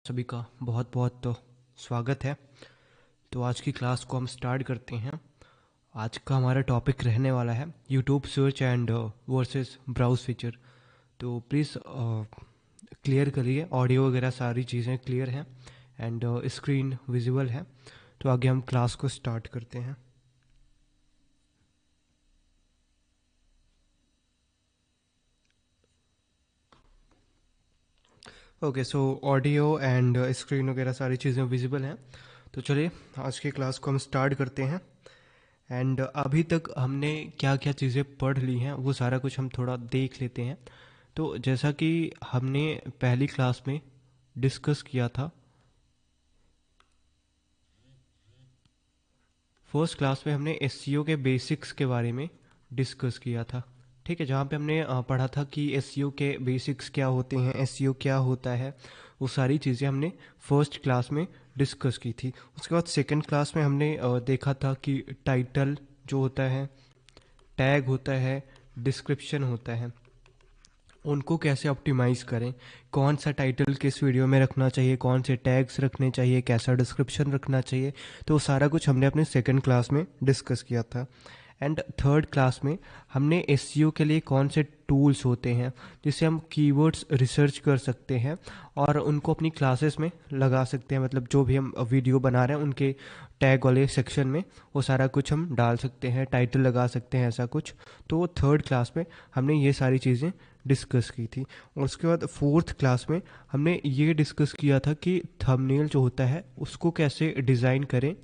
सभी का बहुत बहुत तो स्वागत है। तो आज की क्लास को हम स्टार्ट करते हैं। आज का हमारा टॉपिक रहने वाला है YouTube search and versus browse feature. तो प्लीज़ क्लियर करिए, ऑडियो वगैरह सारी चीज़ें क्लियर हैं एंड स्क्रीन विजिबल है। तो आगे हम क्लास को स्टार्ट करते हैं। Okay, so audio and screen वगैरह सारी चीज़ें विजिबल हैं। तो चलिए आज की क्लास को हम स्टार्ट करते हैं। एंड अभी तक हमने क्या क्या चीज़ें पढ़ ली हैं वो सारा कुछ हम थोड़ा देख लेते हैं। तो जैसा कि हमने पहली क्लास में डिस्कस किया था, फर्स्ट क्लास में हमने एसईओ के बेसिक्स के बारे में डिस्कस किया था। ठीक है, जहाँ पे हमने पढ़ा था कि एसईओ के बेसिक्स क्या होते हैं, एसईओ क्या होता है, वो सारी चीज़ें हमने फर्स्ट क्लास में डिस्कस की थी। उसके बाद सेकंड क्लास में हमने देखा था कि टाइटल जो होता है, टैग होता है, डिस्क्रिप्शन होता है, उनको कैसे ऑप्टिमाइज़ करें, कौन सा टाइटल किस वीडियो में रखना चाहिए, कौन से टैग्स रखने चाहिए, कैसा डिस्क्रिप्शन रखना चाहिए। तो सारा कुछ हमने अपने सेकंड क्लास में डिस्कस किया था। एंड थर्ड क्लास में हमने एसईओ के लिए कौन से टूल्स होते हैं जिससे हम कीवर्ड्स रिसर्च कर सकते हैं और उनको अपनी क्लासेस में लगा सकते हैं। मतलब जो भी हम वीडियो बना रहे हैं उनके टैग वाले सेक्शन में वो सारा कुछ हम डाल सकते हैं, टाइटल लगा सकते हैं, ऐसा कुछ। तो थर्ड क्लास में हमने ये सारी चीज़ें डिस्कस की थी। और उसके बाद फोर्थ क्लास में हमने ये डिस्कस किया था कि थंबनेल जो होता है उसको कैसे डिज़ाइन करें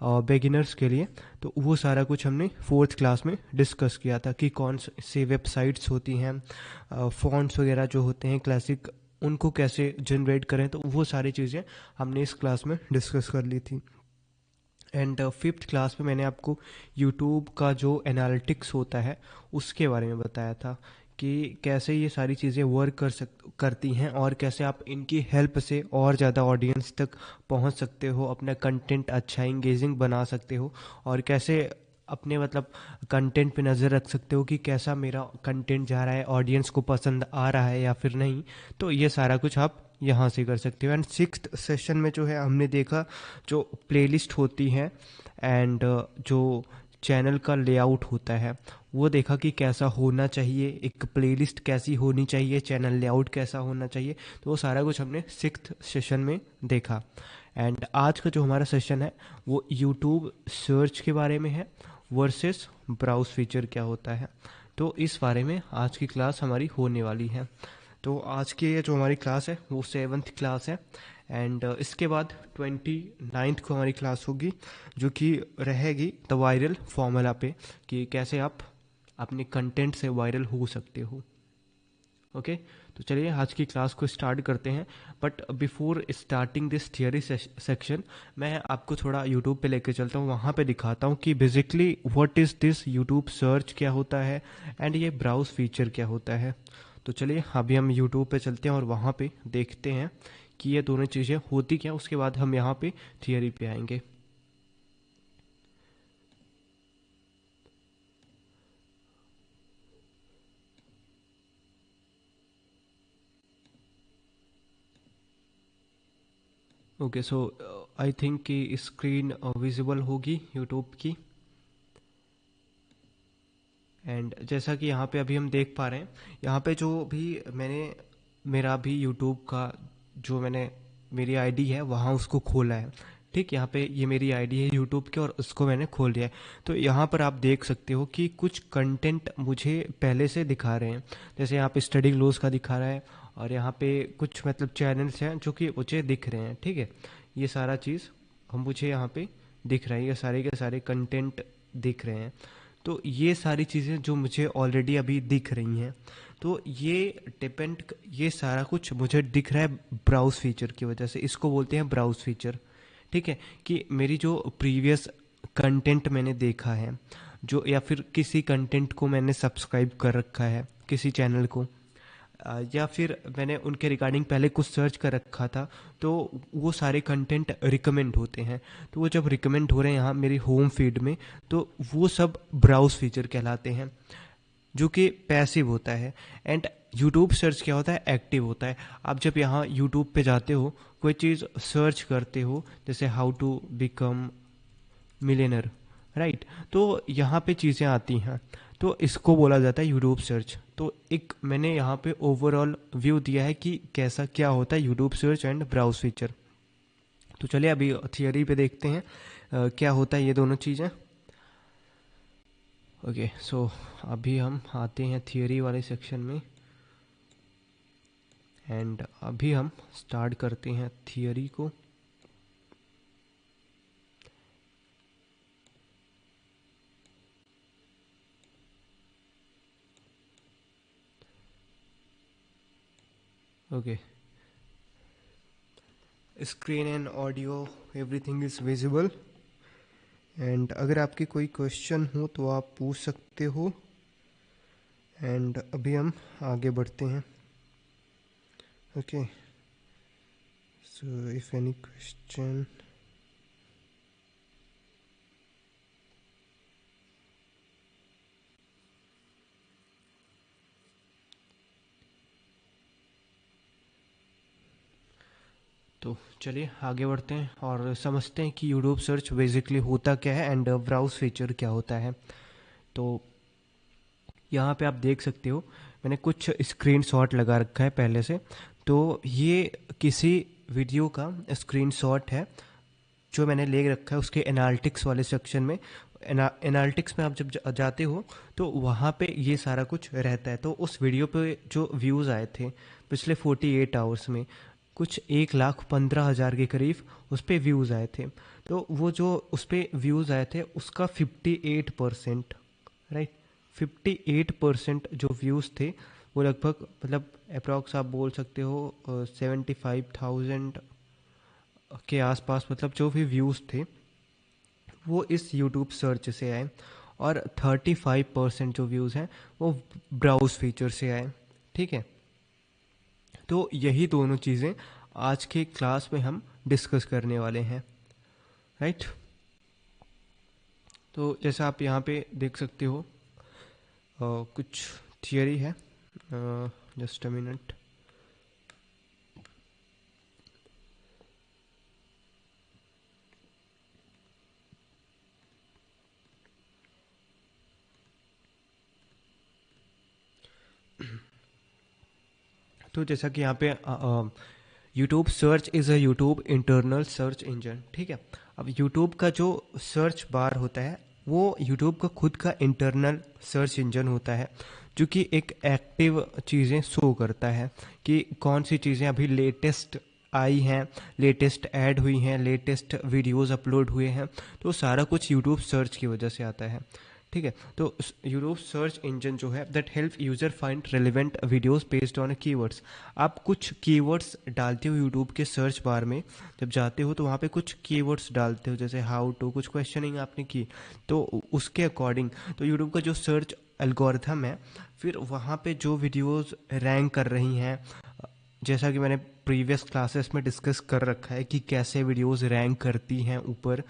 बेगिनर्स के लिए। तो वो सारा कुछ हमने फोर्थ क्लास में डिस्कस किया था कि कौन से वेबसाइट्स होती हैं, फॉन्ट्स वगैरह जो होते हैं क्लासिक, उनको कैसे जनरेट करें। तो वो सारी चीज़ें हमने इस क्लास में डिस्कस कर ली थी। एंड फिफ्थ क्लास में मैंने आपको यूट्यूब का जो एनालिटिक्स होता है उसके बारे में बताया था कि कैसे ये सारी चीज़ें वर्क करती हैं और कैसे आप इनकी हेल्प से और ज़्यादा ऑडियंस तक पहुंच सकते हो, अपना कंटेंट अच्छा इंगेजिंग बना सकते हो और कैसे अपने मतलब कंटेंट पे नज़र रख सकते हो कि कैसा मेरा कंटेंट जा रहा है, ऑडियंस को पसंद आ रहा है या फिर नहीं। तो ये सारा कुछ आप यहाँ से कर सकते हो। एंड सिक्स्थ सेशन में जो है हमने देखा जो प्लेलिस्ट होती है एंड जो चैनल का लेआउट होता है वो देखा कि कैसा होना चाहिए, एक प्लेलिस्ट कैसी होनी चाहिए, चैनल लेआउट कैसा होना चाहिए। तो वो सारा कुछ हमने सिक्स्थ सेशन में देखा। एंड आज का जो हमारा सेशन है वो यूट्यूब सर्च के बारे में है वर्सेस ब्राउज फीचर क्या होता है। तो इस बारे में आज की क्लास हमारी होने वाली है। तो आज की ये जो हमारी क्लास है वो सेवन्थ क्लास है। एंड इसके बाद 29th को हमारी क्लास होगी जो कि रहेगी द वायरल फॉर्मूला पे, कि कैसे आप अपने कंटेंट से वायरल हो सकते हो। ओके, तो चलिए आज की क्लास को स्टार्ट करते हैं। But before starting this theory section मैं आपको थोड़ा यूट्यूब पे लेके चलता हूँ, वहाँ पे दिखाता हूँ कि basically what is this YouTube search क्या होता है एंड ये ब्राउज फीचर क्या होता है। तो चलिए अभी हम यूट्यूब पे चलते हैं और वहाँ पे देखते हैं कि ये दोनों चीज़ें होती क्या, उसके बाद हम यहाँ पे थियरी पे आएंगे। ओके, सो आई थिंक कि स्क्रीन विजिबल होगी यूट्यूब की। एंड जैसा कि यहाँ पे अभी हम देख पा रहे हैं, यहाँ पे जो भी मैंने मेरा भी यूट्यूब का जो मैंने मेरी आईडी है वहाँ उसको खोला है। ठीक, यहाँ पे ये मेरी आईडी है यूट्यूब की और उसको मैंने खोल दिया है। तो यहाँ पर आप देख सकते हो कि कुछ कंटेंट मुझे पहले से दिखा रहे हैं। जैसे यहाँ पे स्टडी ग्लोस का दिखा रहा है और यहाँ पे कुछ मतलब चैनल्स हैं जो कि मुझे दिख रहे हैं। ठीक है, ये सारा चीज़ हम मुझे यहाँ पे दिख रहा है, ये सारे के सारे कंटेंट दिख रहे हैं। तो ये सारी चीज़ें जो मुझे ऑलरेडी अभी दिख रही हैं, तो ये सारा कुछ मुझे दिख रहा है ब्राउज फीचर की वजह से। इसको बोलते हैं ब्राउज फीचर। ठीक है, कि मेरी जो प्रीवियस कंटेंट मैंने देखा है, जो या फिर किसी कंटेंट को मैंने सब्सक्राइब कर रखा है किसी चैनल को, या फिर मैंने उनके रिगार्डिंग पहले कुछ सर्च कर रखा था, तो वो सारे कंटेंट रिकमेंड होते हैं। तो वो जब रिकमेंड हो रहे हैं यहाँ मेरी होम फीड में, तो वो सब ब्राउज फीचर कहलाते हैं। जो कि पैसिव होता है। एंड यूट्यूब सर्च क्या होता है, एक्टिव होता है। आप जब यहाँ यूट्यूब पे जाते हो, कोई चीज़ सर्च करते हो, जैसे how to become millionaire, right, तो यहाँ पे चीज़ें आती हैं, तो इसको बोला जाता है यूट्यूब सर्च। तो एक मैंने यहाँ पे ओवरऑल व्यू दिया है कि कैसा क्या होता है YouTube search and browse feature. तो चलिए अभी थियरी पे देखते हैं क्या होता है ये दोनों चीज़ें। ओके, सो अभी हम आते हैं थियरी वाले सेक्शन में, एंड अभी हम स्टार्ट करते हैं थियरी को। Okay, screen and audio everything is visible. And अगर आपके कोई क्वेश्चन हो तो आप पूछ सकते हो, एंड अभी हम आगे बढ़ते हैं। Okay, so if any question. तो चलिए आगे बढ़ते हैं और समझते हैं कि यूट्यूब सर्च बेसिकली होता क्या है एंड ब्राउज फीचर क्या होता है। तो यहाँ पे आप देख सकते हो, मैंने कुछ स्क्रीनशॉट लगा रखा है पहले से। तो ये किसी वीडियो का स्क्रीनशॉट है जो मैंने ले रखा है उसके एनालिटिक्स वाले सेक्शन में। एनालिटिक्स में आप जब जाते हो तो वहाँ पे ये सारा कुछ रहता है। तो उस वीडियो पे जो व्यूज़ आए थे पिछले 48 आवर्स में, कुछ 1,15,000 के करीब उस पर व्यूज़ आए थे। तो वो जो उस पर व्यूज़ आए थे उसका 58%, राइट, 58% जो व्यूज़ थे वो लगभग मतलब अप्रॉक्स आप बोल सकते हो 75,000 के आसपास, मतलब जो भी व्यूज़ थे वो इस यूट्यूब सर्च से आए। और 35% जो व्यूज़ हैं वो ब्राउज फीचर से आए। ठीक है, तो यही दोनों चीज़ें आज के क्लास में हम डिस्कस करने वाले हैं, राइट। तो जैसा आप यहाँ पे देख सकते हो कुछ थियरी है, जस्ट अ मिनट। तो जैसा कि यहाँ पे YouTube search is a YouTube internal search engine. ठीक है, अब यूट्यूब का जो सर्च बार होता है वो यूट्यूब का खुद का इंटरनल सर्च इंजन होता है, जो कि एक एक्टिव चीज़ें शो करता है कि कौन सी चीज़ें अभी लेटेस्ट आई हैं, लेटेस्ट ऐड हुई हैं, लेटेस्ट वीडियोस अपलोड हुए हैं। तो सारा कुछ यूट्यूब सर्च की वजह से आता है। ठीक है, तो यूट्यूब सर्च इंजन जो है that help user find relevant videos based on keywords. आप कुछ कीवर्ड्स डालते हो यूट्यूब के सर्च बार में, जब जाते हो तो वहाँ पे कुछ कीवर्ड्स डालते हो, जैसे हाउ टू, कुछ क्वेश्चनिंग आपने की, तो उसके अकॉर्डिंग तो यूट्यूब का जो सर्च एल्गोरिथम है फिर वहाँ पे जो वीडियोस रैंक कर रही हैं, जैसा कि मैंने प्रीवियस क्लासेस में डिस्कस कर रखा है कि कैसे वीडियोस रैंक करती हैं ऊपर,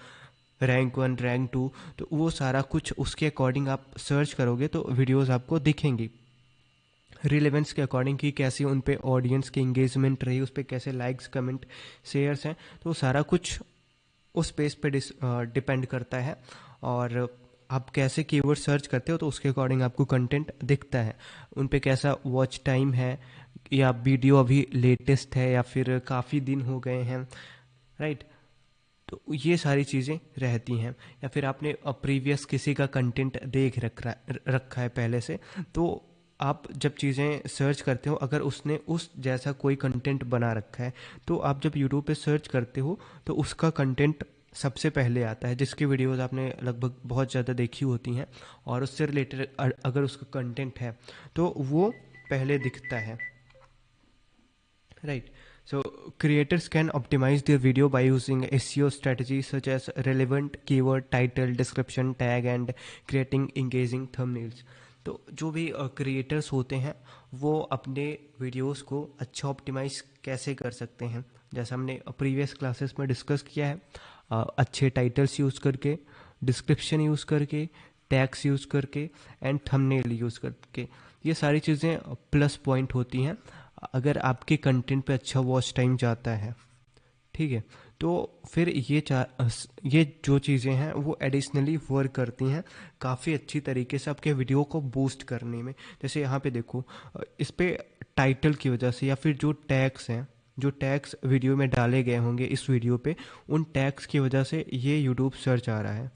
रैंक 1, रैंक 2, तो वो सारा कुछ उसके अकॉर्डिंग आप सर्च करोगे तो वीडियोस आपको दिखेंगी रिलेवेंस के अकॉर्डिंग कि कैसी उन पे ऑडियंस की इंगेजमेंट रही, उस पर कैसे लाइक्स कमेंट शेयर्स हैं। तो सारा कुछ उस पेज पे डिपेंड करता है। और आप कैसे कीवर्ड सर्च करते हो तो उसके अकॉर्डिंग आपको कंटेंट दिखता है, उन पे कैसा वॉच टाइम है, या वीडियो अभी लेटेस्ट है या फिर काफ़ी दिन हो गए हैं, राइट। तो ये सारी चीज़ें रहती हैं। या फिर आपने प्रीवियस किसी का कंटेंट देख रखा है पहले से, तो आप जब चीज़ें सर्च करते हो अगर उसने उस जैसा कोई कंटेंट बना रखा है तो आप जब यूट्यूब पे सर्च करते हो तो उसका कंटेंट सबसे पहले आता है, जिसकी वीडियोस आपने लगभग बहुत ज़्यादा देखी होती हैं और उससे रिलेटेड अगर उसका कंटेंट है तो वो पहले दिखता है, right. So creators can optimize their video by using SEO strategies such as relevant keyword, title, description, tag and creating engaging thumbnails। तो जो भी क्रिएटर्स होते हैं वो अपने वीडियोस को अच्छा ऑप्टिमाइज कैसे कर सकते हैं, जैसा हमने प्रीवियस क्लासेस में डिस्कस किया है, अच्छे टाइटल्स यूज़ करके, डिस्क्रिप्शन यूज़ करके, टैग्स यूज़ करके एंड थंबनेल यूज़ करके। ये सारी चीज़ें प्लस पॉइंट होती हैं अगर आपके कंटेंट पे अच्छा वॉच टाइम जाता है, ठीक है। तो फिर ये जो चीज़ें हैं वो एडिशनली वर्क करती हैं काफ़ी अच्छी तरीके से आपके वीडियो को बूस्ट करने में। जैसे यहाँ पे देखो, इस पे टाइटल की वजह से या फिर जो टैग्स हैं, जो टैग्स वीडियो में डाले गए होंगे इस वीडियो पे, उन टैग्स की वजह से ये यूट्यूब सर्च आ रहा है।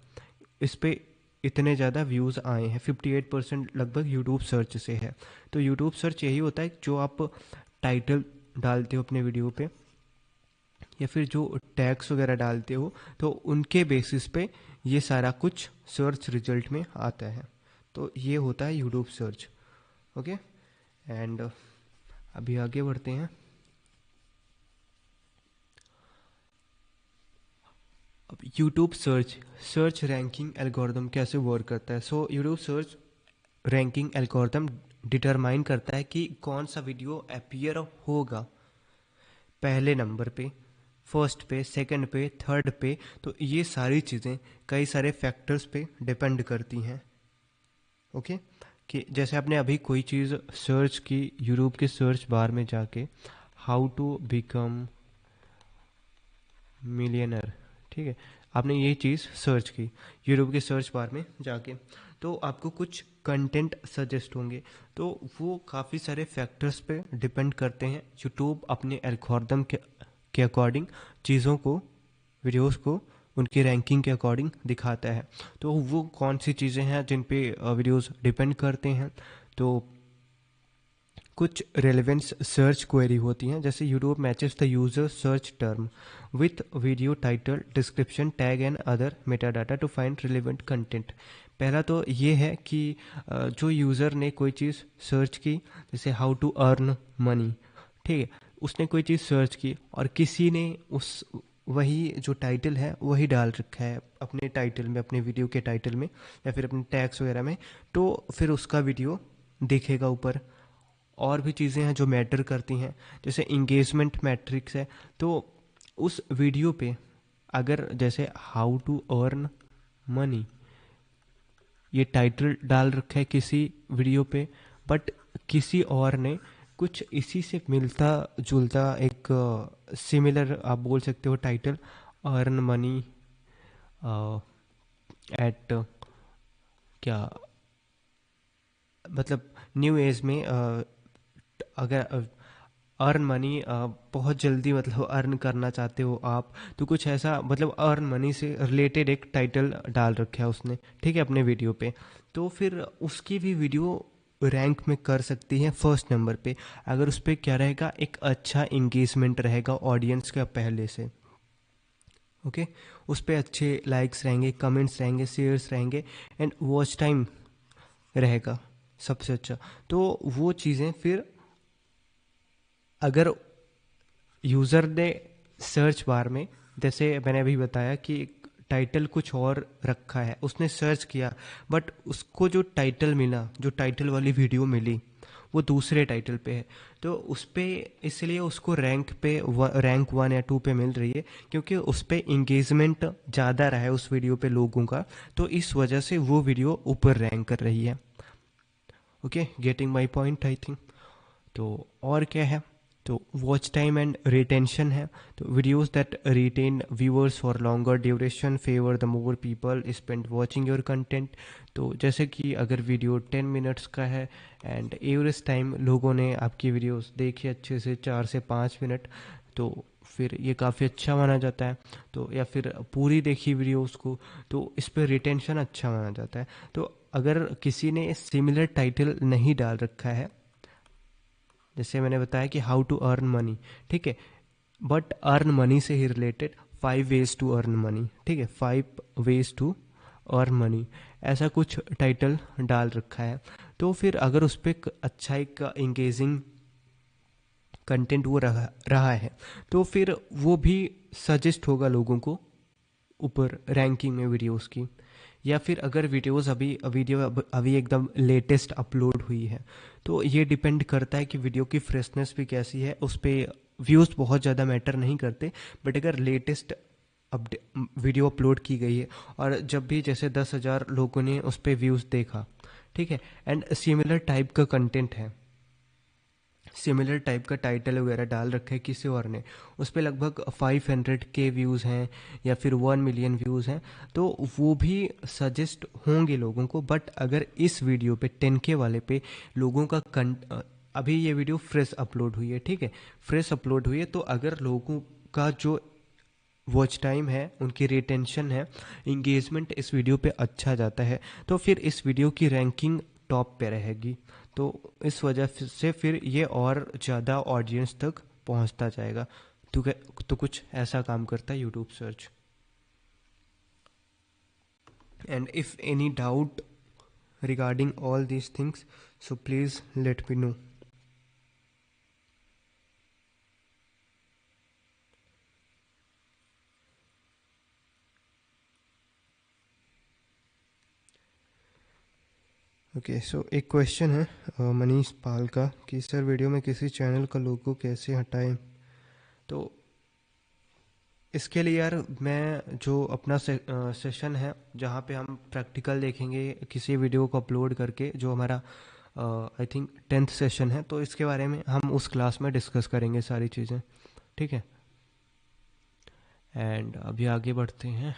इस पे इतने ज़्यादा व्यूज़ आए हैं, 58% लगभग यूट्यूब सर्च से है। तो यूट्यूब सर्च यही होता है, जो आप टाइटल डालते हो अपने वीडियो पे या फिर जो टैग्स वगैरह डालते हो, तो उनके बेसिस पे ये सारा कुछ सर्च रिजल्ट में आता है। तो ये होता है यूट्यूब सर्च। ओके, एंड अभी आगे बढ़ते हैं। अब यूट्यूब सर्च रैंकिंग एल्गोरिदम कैसे वर्क करता है। So YouTube search ranking algorithm determine करता है कि कौन सा वीडियो अपीयर होगा पहले नंबर पे, फर्स्ट पे, सेकंड पे, थर्ड पे। तो ये सारी चीज़ें कई सारे फैक्टर्स पे डिपेंड करती हैं। ओके, कि जैसे आपने अभी कोई चीज़ सर्च की यूट्यूब के सर्च बार में जाके, हाउ टू बिकम मिलियनर, ठीक है, आपने ये चीज़ सर्च की यूट्यूब के सर्च बार में जाके, तो आपको कुछ कंटेंट सजेस्ट होंगे। तो वो काफ़ी सारे फैक्टर्स पे डिपेंड करते हैं। यूट्यूब अपने एल्गोरिदम के अकॉर्डिंग चीज़ों को, वीडियोस को उनकी रैंकिंग के अकॉर्डिंग दिखाता है। तो वो कौन सी चीज़ें हैं जिन पे वीडियोस डिपेंड करते हैं। तो कुछ रेलेवेंस सर्च क्वेरी होती हैं, जैसे YouTube matches the user search term with video title, description, tag and other meta data to find relevant content. पहला तो ये है कि जो यूज़र ने कोई चीज़ सर्च की, जैसे हाउ टू अर्न मनी, ठीक है, उसने कोई चीज़ सर्च की और किसी ने उस वही जो टाइटल है वही डाल रखा है अपने टाइटल में, अपने वीडियो के टाइटल में या फिर अपने टैग्स वगैरह में, तो फिर उसका वीडियो दिखेगा ऊपर। और भी चीज़ें हैं जो मैटर करती हैं, जैसे इंगेजमेंट मैट्रिक्स है। तो उस वीडियो पे अगर जैसे हाउ टू अर्न मनी ये टाइटल डाल रखा है किसी वीडियो पे, बट किसी और ने कुछ इसी से मिलता जुलता एक सिमिलर आप बोल सकते हो टाइटल, अर्न मनी एट क्या, मतलब न्यू एज में अगर अर्न मनी बहुत जल्दी मतलब अर्न करना चाहते हो आप, तो कुछ ऐसा मतलब अर्न मनी से रिलेटेड एक टाइटल डाल रखा है उसने, ठीक है, अपने वीडियो पे। तो फिर उसकी भी वीडियो रैंक में कर सकती है फर्स्ट नंबर पे, अगर उस पर क्या रहेगा, एक अच्छा इंगेजमेंट रहेगा ऑडियंस का पहले से। ओके, उस पर अच्छे लाइक्स रहेंगे, कमेंट्स रहेंगे, शेयर्स रहेंगे एंड वॉच टाइम रहेगा सबसे अच्छा। तो वो चीज़ें फिर अगर यूज़र ने सर्च बार में, जैसे मैंने अभी बताया कि टाइटल कुछ और रखा है, उसने सर्च किया बट उसको जो टाइटल मिला, जो टाइटल वाली वीडियो मिली वो दूसरे टाइटल पे है, तो उस पर इसलिए उसको रैंक 1 या 2 पे मिल रही है, क्योंकि उस पर इंगेजमेंट ज़्यादा रहा है उस वीडियो पे लोगों का, तो इस वजह से वो वीडियो ऊपर रैंक कर रही है। Okay, getting my point I think. तो और क्या है, तो वॉच टाइम एंड रिटेंशन है। तो videos that retain viewers for longer duration favour the more people spend watching your content. तो जैसे कि अगर वीडियो 10 मिनट्स का है एंड एवरेज टाइम लोगों ने आपकी वीडियोस देखी अच्छे से 4 से 5 मिनट, तो फिर ये काफ़ी अच्छा माना जाता है। तो या फिर पूरी देखी वीडियोस को, तो इस पर रिटेंशन अच्छा माना जाता है। तो अगर किसी ने सिमिलर टाइटल नहीं डाल रखा है, जैसे मैंने बताया कि हाउ टू अर्न मनी, ठीक है, बट अर्न मनी से ही related 5 ways to earn money, ठीक है, 5 वेज टू अर्न मनी, ऐसा कुछ टाइटल डाल रखा है, तो फिर अगर उस पर अच्छा एक इंगेजिंग कंटेंट वो रहा है, तो फिर वो भी सजेस्ट होगा लोगों को ऊपर रैंकिंग में वीडियोस की। या फिर अगर वीडियो अभी एकदम लेटेस्ट अपलोड हुई है, तो ये डिपेंड करता है कि वीडियो की फ्रेशनेस भी कैसी है, उस पर व्यूज़ बहुत ज़्यादा मैटर नहीं करते, बट अगर लेटेस्ट अपडे वीडियो अपलोड की गई है, और जब भी जैसे 10,000 लोगों ने उस पर व्यूज़ देखा, ठीक है, एंड सिमिलर टाइप का कंटेंट है, सिमिलर टाइप का टाइटल वगैरह डाल रखा है किसी और ने, उस पर लगभग 500K व्यूज़ हैं या फिर 1 मिलियन व्यूज़ हैं, तो वो भी सजेस्ट होंगे लोगों को। बट अगर इस वीडियो पे 10K वाले पे लोगों का अभी ये वीडियो फ्रेश अपलोड हुई है, ठीक है, फ्रेश अपलोड हुई है, तो अगर लोगों का जो वॉच टाइम है, उनकी रिटेंशन है, इंगेजमेंट इस वीडियो पे अच्छा जाता है, तो फिर इस वीडियो की रैंकिंग टॉप पे रहेगी। तो इस वजह से फिर ये और ज़्यादा ऑडियंस तक पहुंचता जाएगा। तो कुछ ऐसा काम करता है YouTube search. And if any doubt regarding all these things, so please let me know. Okay, so एक क्वेश्चन है मनीष पाल का कि सर वीडियो में किसी चैनल का लोगो कैसे हटाएं। तो इसके लिए यार मैं जो अपना सेशन है जहाँ पे हम प्रैक्टिकल देखेंगे किसी वीडियो को अपलोड करके, जो हमारा आई थिंक 10th सेशन है, तो इसके बारे में हम उस क्लास में डिस्कस करेंगे सारी चीज़ें, ठीक है। एंड अभी आगे बढ़ते हैं।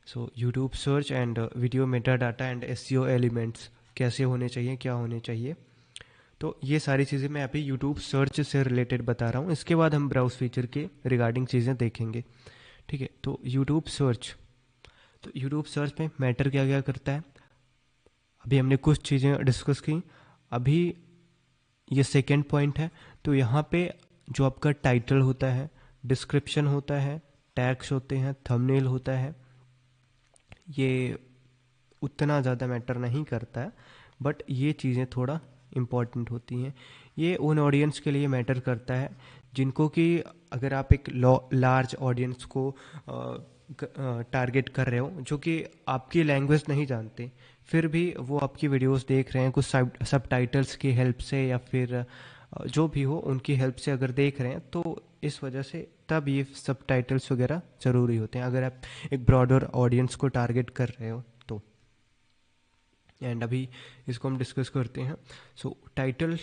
So YouTube search and video Meta data and SEO elements कैसे होने चाहिए, क्या होने चाहिए, तो ये सारी चीज़ें मैं अभी यूट्यूब सर्च से रिलेटेड बता रहा हूँ। इसके बाद हम ब्राउज फीचर के रिगार्डिंग चीज़ें देखेंगे, ठीक है। तो यूट्यूब सर्च, तो यूट्यूब सर्च में मैटर क्या क्या करता है, अभी हमने कुछ चीज़ें डिस्कस की। अभी ये सेकेंड पॉइंट है। तो यहाँ पे जो आपका टाइटल होता है, डिस्क्रिप्शन होता है, टैग्स होते हैं, थंबनेल होता है, ये उतना ज़्यादा मैटर नहीं करता है, बट ये चीज़ें थोड़ा इम्पॉर्टेंट होती हैं। ये उन ऑडियंस के लिए मैटर करता है जिनको कि, अगर आप एक लार्ज ऑडियंस को टारगेट कर रहे हो जो कि आपकी लैंग्वेज नहीं जानते, फिर भी वो आपकी वीडियोस देख रहे हैं कुछ सब टाइटल्स की हेल्प से, या फिर जो भी हो उनकी हेल्प से अगर देख रहे हैं, तो इस वजह से तब ये सब टाइटल्स वगैरह ज़रूरी होते हैं अगर आप एक ब्रॉडर ऑडियंस को टारगेट कर रहे हो तो। एंड अभी इसको हम डिस्कस करते हैं। सो टाइटल,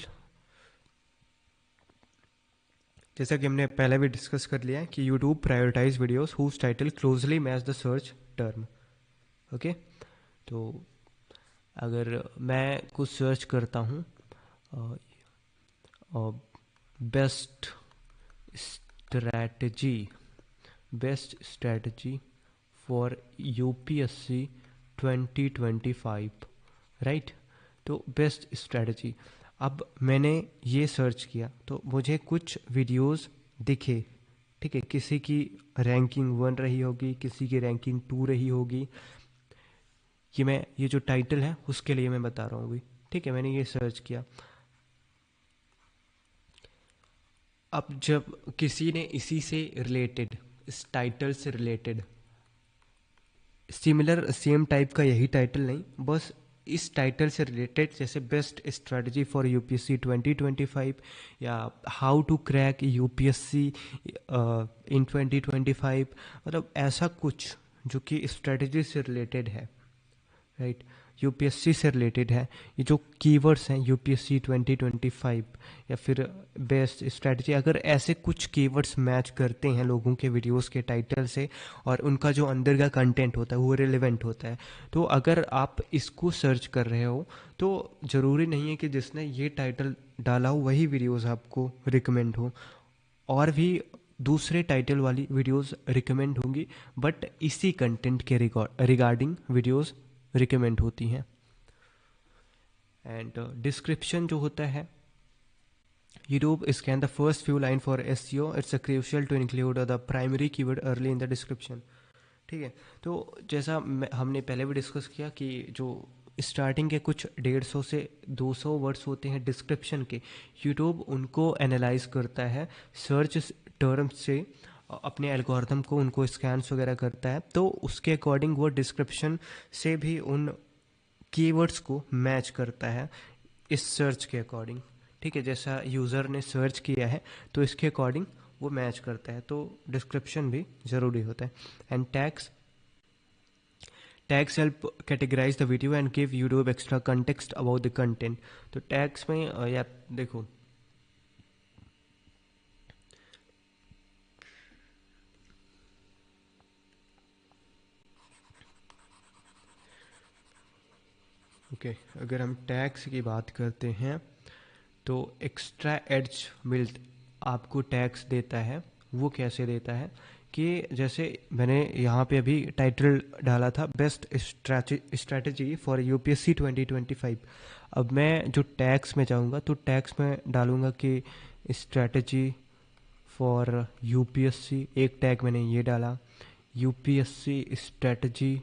जैसा कि हमने पहले भी डिस्कस कर लिया है कि YouTube prioritise videos whose title closely match the search term. Okay, तो अगर मैं कुछ सर्च करता हूँ best strategy, best strategy for UPSC 2025, right. तो बेस्ट स्ट्रैटेजी, अब मैंने ये सर्च किया तो मुझे कुछ वीडियोस दिखे, ठीक है, किसी की रैंकिंग 1 रही होगी, किसी की रैंकिंग 2 रही होगी। ये जो टाइटल है उसके लिए मैं बता रहा हूँ अभी, ठीक है, मैंने ये सर्च किया। अब जब किसी ने इसी से रिलेटेड, इस टाइटल से रिलेटेड सिमिलर सेम टाइप का, यही टाइटल नहीं, बस इस टाइटल से रिलेटेड, जैसे बेस्ट स्ट्रेटजी फॉर यूपीएससी 2025 या how to crack UPSC in 2025, मतलब ऐसा कुछ जो कि स्ट्रेटजी से रिलेटेड है, राइट, यूपीएससी से रिलेटेड है, ये जो कीवर्ड्स हैं यूपीएससी 2025 या फिर बेस्ट स्ट्रेटजी, अगर ऐसे कुछ कीवर्ड्स मैच करते हैं लोगों के वीडियोस के टाइटल से और उनका जो अंदर का कंटेंट होता है वो रिलेवेंट होता है, तो अगर आप इसको सर्च कर रहे हो तो ज़रूरी नहीं है कि जिसने ये टाइटल डाला हो वही वीडियोज़ आपको रिकमेंड हो, और भी दूसरे टाइटल वाली वीडियोस रिकमेंड होंगी, बट इसी कंटेंट के रिगार्डिंग वीडियोस रिकमेंड होती हैं। एंड डिस्क्रिप्शन जो होता है, YouTube scan the first few line for SEO, it's a crucial to include the primary keyword early in the description, ठीक है। तो जैसा हमने पहले भी डिस्कस किया कि जो स्टार्टिंग के कुछ 150 से 200 वर्ड्स होते हैं डिस्क्रिप्शन के, यूट्यूब उनको एनालाइज करता है सर्च टर्म से, अपने एल्गोरिथम को उनको स्कैन्स वगैरह करता है, तो उसके अकॉर्डिंग वो डिस्क्रिप्शन से भी उन कीवर्ड्स को मैच करता है इस सर्च के अकॉर्डिंग, ठीक है। जैसा यूज़र ने सर्च किया है तो इसके अकॉर्डिंग वो मैच करता है, तो डिस्क्रिप्शन भी ज़रूरी होता है। And tags help categorise the video and give YouTube extra context about the content. तो टैग्स में यार देखो, ओके अगर हम टैग्स की बात करते हैं तो एक्स्ट्रा एड्स मिल आपको टैग्स देता है। वो कैसे देता है कि जैसे मैंने यहाँ पे अभी टाइटल डाला था बेस्ट स्ट्रैटेजी फॉर यूपीएससी 2025। अब मैं जो टैग्स में जाऊँगा तो टैग्स में डालूँगा कि स्ट्रैटेजी फॉर यूपीएससी, एक टैग मैंने ये डाला, यूपीएससी स्ट्रैटेजी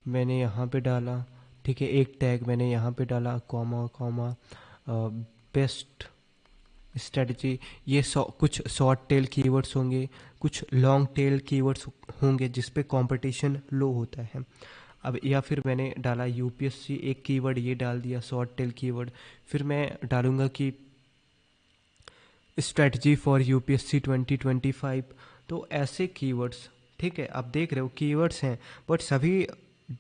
मैंने यहाँ पे डाला, ठीक है। एक टैग मैंने यहाँ पे डाला कॉमा कॉमा बेस्ट स्ट्रेटजी। ये कुछ शॉर्ट टेल कीवर्ड्स होंगे, कुछ लॉन्ग टेल कीवर्ड्स होंगे जिस पे कंपटीशन लो होता है। अब या फिर मैंने डाला यूपीएससी, एक कीवर्ड ये डाल दिया शॉर्ट टेल कीवर्ड, फिर मैं डालूंगा कि स्ट्रेटजी फॉर यूपीएससी 2025। तो ऐसे कीवर्ड्स, ठीक है, आप देख रहे हो कीवर्ड्स हैं बट सभी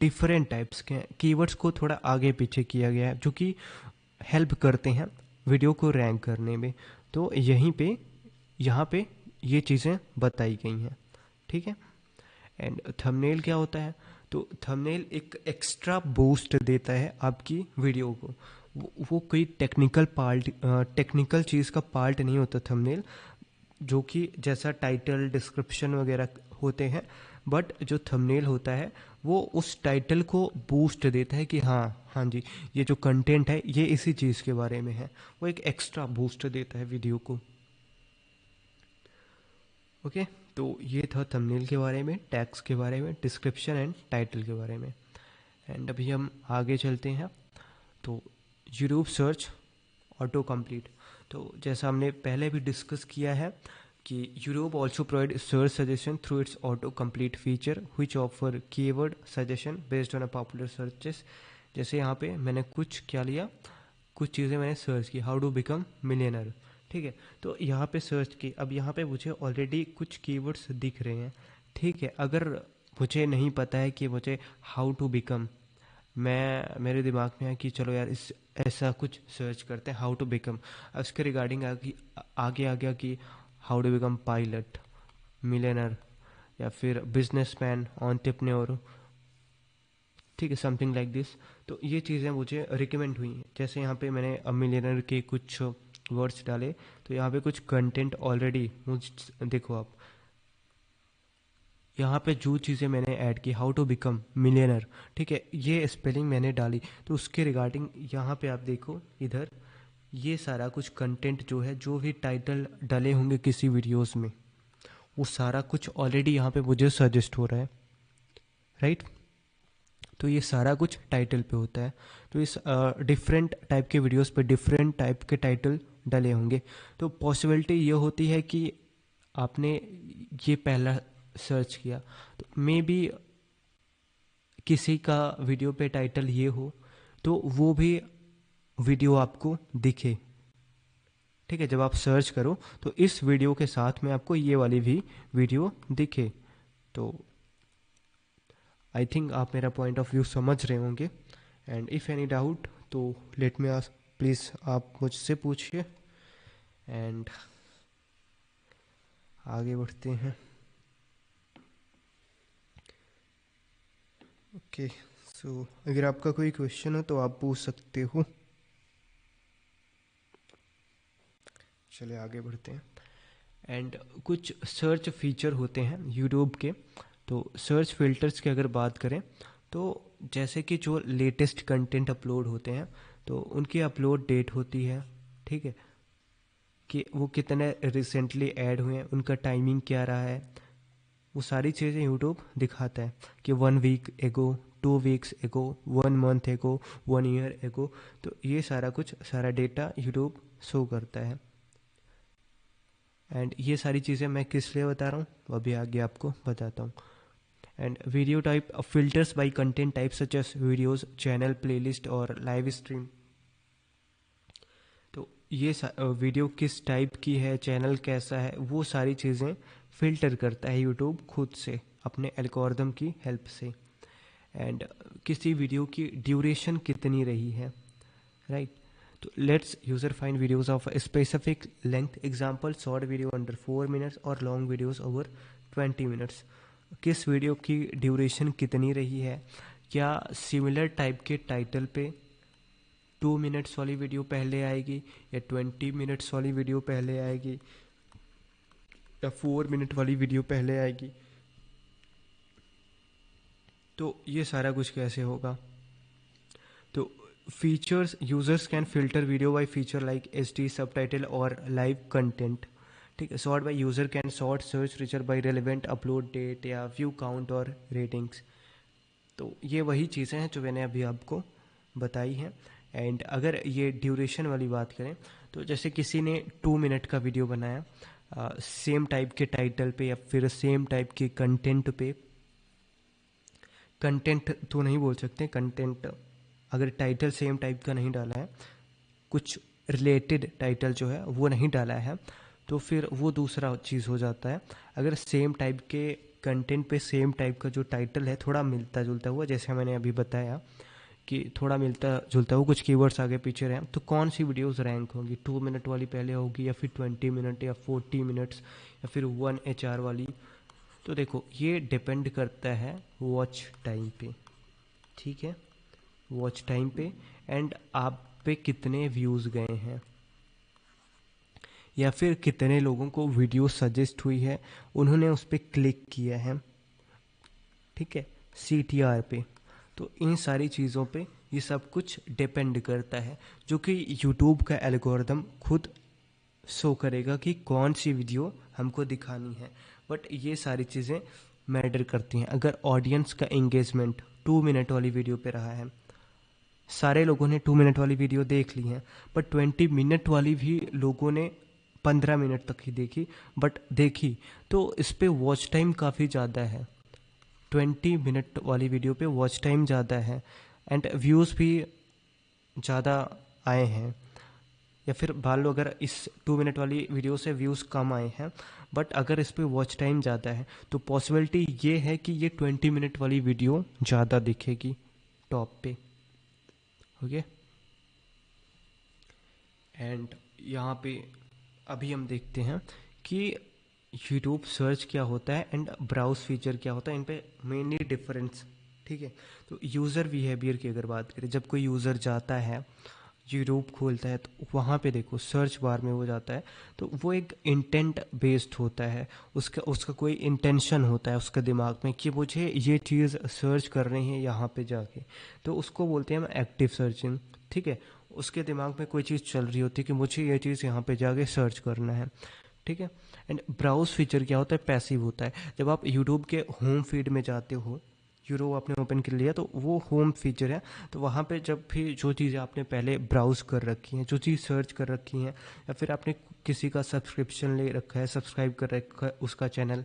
डिफरेंट टाइप्स के हैं। कीवर्ड्स को थोड़ा आगे पीछे किया गया है जो कि हेल्प करते हैं वीडियो को रैंक करने में। तो यहीं पे यहाँ पे ये चीज़ें बताई गई हैं, ठीक है। एंड थंबनेल क्या होता है, तो थंबनेल एक एक्स्ट्रा बूस्ट देता है आपकी वीडियो को। वो कोई टेक्निकल चीज़ का पार्ट नहीं होता थंबनेल, जो कि जैसा टाइटल डिस्क्रिप्शन वगैरह होते हैं, बट जो थंबनेल होता है वो उस टाइटल को बूस्ट देता है कि हाँ हाँ जी, ये जो कंटेंट है ये इसी चीज़ के बारे में है। वो एक एक्स्ट्रा बूस्ट देता है वीडियो को। ओके, तो ये था थंबनेल के बारे में, टैग्स के बारे में, डिस्क्रिप्शन एंड टाइटल के बारे में। एंड अभी हम आगे चलते हैं। तो यूट्यूब सर्च ऑटो कंप्लीट, तो जैसा हमने पहले भी डिस्कस किया है कि YouTube also provide search suggestion through it's auto complete feature which offer keyword suggestion based on a popular searches. जैसे यहाँ पे मैंने कुछ क्या लिया, कुछ चीज़ें मैंने सर्च की, हाउ टू बिकम मिलियनर, ठीक है। तो यहाँ पे सर्च की, अब यहाँ पे मुझे ऑलरेडी कुछ कीवर्ड्स दिख रहे हैं, ठीक है। अगर मुझे नहीं पता है कि मुझे हाउ टू बिकम, मेरे दिमाग में है कि चलो यार इस ऐसा कुछ सर्च करते हैं हाउ टू बिकम। अब इसके रिगार्डिंग आगे आ गया कि how to become pilot, millionaire, या फिर बिजनेसमैन, एंटरप्रेन्योर, ठीक है, समथिंग लाइक दिस। तो ये चीज़ें मुझे रिकमेंड हुई हैं। जैसे यहाँ पे मैंने मिलियनर के कुछ वर्ड्स डाले, तो यहाँ पे कुछ कंटेंट ऑलरेडी मुझे देखो आप, यहाँ पे जो चीज़ें मैंने ऐड की, हाउ टू बिकम मिलियनर, ठीक है, ये स्पेलिंग मैंने डाली, तो उसके रिगार्डिंग यहाँ पे आप देखो इधर, ये सारा कुछ कंटेंट जो है, जो भी टाइटल डले होंगे किसी वीडियोस में, वो सारा कुछ ऑलरेडी यहाँ पे मुझे सजेस्ट हो रहा है, राइट। तो ये सारा कुछ टाइटल पे होता है। तो इस डिफरेंट टाइप के वीडियोस पे डिफरेंट टाइप के टाइटल डले होंगे। तो पॉसिबिलिटी ये होती है कि आपने ये पहला सर्च किया, तो मे बी किसी का वीडियो पे टाइटल ये हो, तो वो भी वीडियो आपको दिखे, ठीक है। जब आप सर्च करो तो इस वीडियो के साथ में आपको ये वाली भी वीडियो दिखे। तो आई थिंक आप मेरा पॉइंट ऑफ व्यू समझ रहे होंगे। एंड इफ़ एनी डाउट तो लेट मी आस्क, प्लीज़ आप मुझसे पूछिए। एंड आगे बढ़ते हैं। ओके, सो अगर आपका कोई क्वेश्चन हो तो आप पूछ सकते हो। चलिए आगे बढ़ते हैं। एंड कुछ सर्च फीचर होते हैं यूट्यूब के। तो सर्च फिल्टर्स की अगर बात करें तो जैसे कि जो लेटेस्ट कंटेंट अपलोड होते हैं तो उनकी अपलोड डेट होती है, ठीक है, कि वो कितने रिसेंटली ऐड हुए हैं, उनका टाइमिंग क्या रहा है, वो सारी चीज़ें यूट्यूब दिखाता है कि 1 वीक एगो, 2 वीक्स एगो, 1 मंथ एगो, 1 ईयर एगो। तो ये सारा कुछ, सारा डेटा यूट्यूब शो करता है। एंड ये सारी चीज़ें मैं किस लिए बता रहा हूँ वो अभी आगे आपको बताता हूँ। And video type filters by content type such as videos, channel, playlist और लाइव स्ट्रीम। तो ये वीडियो किस टाइप की है, चैनल कैसा है, वो सारी चीज़ें फ़िल्टर करता है यूट्यूब खुद से अपने एल्गोरिदम की हेल्प से। एंड किसी वीडियो की ड्यूरेशन कितनी रही है, राइट। तो let's user find videos of specific length, example short video under 4 minutes और लॉन्ग वीडियोस ओवर 20 मिनट्स। किस वीडियो की ड्यूरेशन कितनी रही है, क्या सिमिलर टाइप के टाइटल पे 2 मिनट्स वाली वीडियो पहले आएगी या 20 मिनट्स वाली वीडियो पहले आएगी या 4 मिनट वाली वीडियो पहले आएगी। तो ये सारा कुछ कैसे होगा। तो features, users can filter video by feature like HD subtitle और लाइव कंटेंट, ठीक है। Sort by user can sort search richer by relevant upload date या व्यू काउंट और रेटिंग्स। तो ये वही चीज़ें हैं जो मैंने अभी आपको बताई हैं। एंड अगर ये ड्यूरेशन वाली बात करें तो जैसे किसी ने 2 मिनट का वीडियो बनाया सेम टाइप के टाइटल पे या फिर सेम टाइप के कंटेंट पे, कंटेंट तो नहीं बोल सकते, कंटेंट अगर टाइटल सेम टाइप का नहीं डाला है, कुछ रिलेटेड टाइटल जो है वो नहीं डाला है, तो फिर वो दूसरा चीज़ हो जाता है। अगर सेम टाइप के कंटेंट पे सेम टाइप का जो टाइटल है थोड़ा मिलता जुलता हुआ, जैसे मैंने अभी बताया कि थोड़ा मिलता जुलता हुआ कुछ कीवर्ड्स आगे पीछे रहे, तो कौन सी वीडियोस रैंक होंगी, 2 मिनट वाली पहले होगी या फिर 20 मिनट या 40 मिनट्स या फिर 1 HR वाली। तो देखो ये डिपेंड करता है वॉच टाइम पे, ठीक है, वॉच टाइम पे एंड आप पे कितने व्यूज़ गए हैं या फिर कितने लोगों को वीडियो सजेस्ट हुई है, उन्होंने उस पर क्लिक किया है, ठीक है, CTR पे। तो इन सारी चीज़ों पे ये सब कुछ डिपेंड करता है, जो कि यूट्यूब का एल्गोरिदम खुद शो करेगा कि कौन सी वीडियो हमको दिखानी है। बट ये सारी चीज़ें मैटर करती हैं। अगर ऑडियंस का एंगेजमेंट 2 मिनट वाली वीडियो पे रहा है, सारे लोगों ने 2 मिनट वाली वीडियो देख ली है, बट 20 मिनट वाली भी लोगों ने 15 मिनट तक ही देखी, बट देखी, तो इस पे वॉच टाइम काफ़ी ज़्यादा है। 20 मिनट वाली वीडियो पे वॉच टाइम ज़्यादा है एंड व्यूज़ भी ज़्यादा आए हैं, या फिर मान लो अगर इस 2 मिनट वाली वीडियो से व्यूज़ कम आए हैं बट अगर इस पे वॉच टाइम ज़्यादा है, तो पॉसिबिलिटी ये है कि ये 20 मिनट वाली वीडियो ज़्यादा दिखेगी टॉप पे, ओके। एंड यहाँ पे अभी हम देखते हैं कि यूट्यूब सर्च क्या होता है एंड ब्राउज फीचर क्या होता है, इन पे मेनली डिफरेंस, ठीक है। तो यूज़र बिहेवियर की अगर बात करें, जब कोई यूज़र जाता है यूट्यूब खोलता है तो वहाँ पे देखो सर्च बार में वो जाता है, तो वो एक इंटेंट बेस्ड होता है, उसका उसका कोई इंटेंशन होता है उसका दिमाग में कि मुझे ये चीज़ सर्च कर रही है यहाँ पे जाके, तो उसको बोलते हैं हम एक्टिव सर्चिंग, ठीक है। उसके दिमाग में कोई चीज़ चल रही होती है कि मुझे ये चीज़ यहाँ पे जाके सर्च करना है, ठीक है। एंड ब्राउज फीचर क्या होता है, पैसिव होता है। जब आप यूट्यूब के होम फीड में जाते हो, यूट्यूब आपने ओपन कर लिया तो वो होम फीचर है, तो वहाँ पे जब भी जो चीज़ें आपने पहले ब्राउज़ कर रखी हैं, जो चीज़ सर्च कर रखी हैं, या फिर आपने किसी का सब्सक्रिप्शन ले रखा है, सब्सक्राइब कर रखा है उसका चैनल,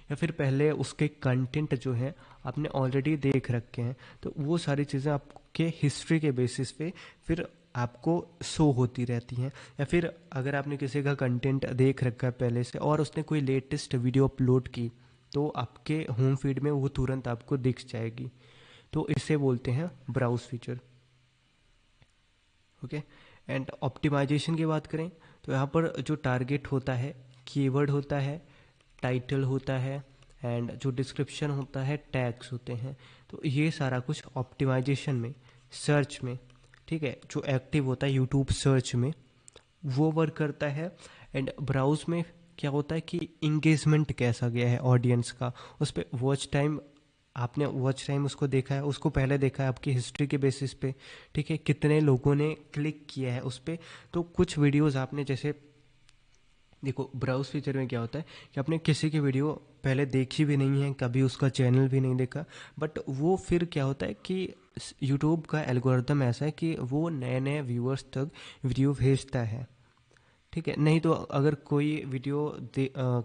या फिर पहले उसके कंटेंट जो है आपने ऑलरेडी देख रखे हैं, तो वो सारी चीज़ें आपके हिस्ट्री के बेसिस पे फिर आपको शो होती रहती हैं। या फिर अगर आपने किसी का कंटेंट देख रखा है पहले से और उसने कोई लेटेस्ट वीडियो अपलोड की, तो आपके होम फीड में वो तुरंत आपको दिख जाएगी। तो इसे बोलते हैं browse feature, okay. And optimisation की बात करें तो यहाँ पर जो टारगेट होता है, कीवर्ड होता है, टाइटल होता है एंड जो डिस्क्रिप्शन होता है, टैग्स होते हैं, तो ये सारा कुछ ऑप्टिमाइजेशन में, सर्च में, ठीक है, जो एक्टिव होता है यूट्यूब सर्च में वो वर्क करता है। एंड ब्राउज में क्या होता है कि इंगेजमेंट कैसा गया है ऑडियंस का, उस पर वॉच टाइम, आपने वॉच टाइम उसको देखा है, उसको पहले देखा है आपकी हिस्ट्री के बेसिस पे, ठीक है, कितने लोगों ने क्लिक किया है उस पर। तो कुछ वीडियोस आपने जैसे देखो ब्राउज फीचर में क्या होता है कि आपने किसी की वीडियो पहले देखी भी नहीं है, कभी उसका चैनल भी नहीं देखा, बट वो फिर क्या होता है कि यूट्यूब का एल्गोरिदम ऐसा है कि वो नए नए व्यूअर्स तक वीडियो भेजता है, ठीक है। नहीं तो अगर कोई वीडियो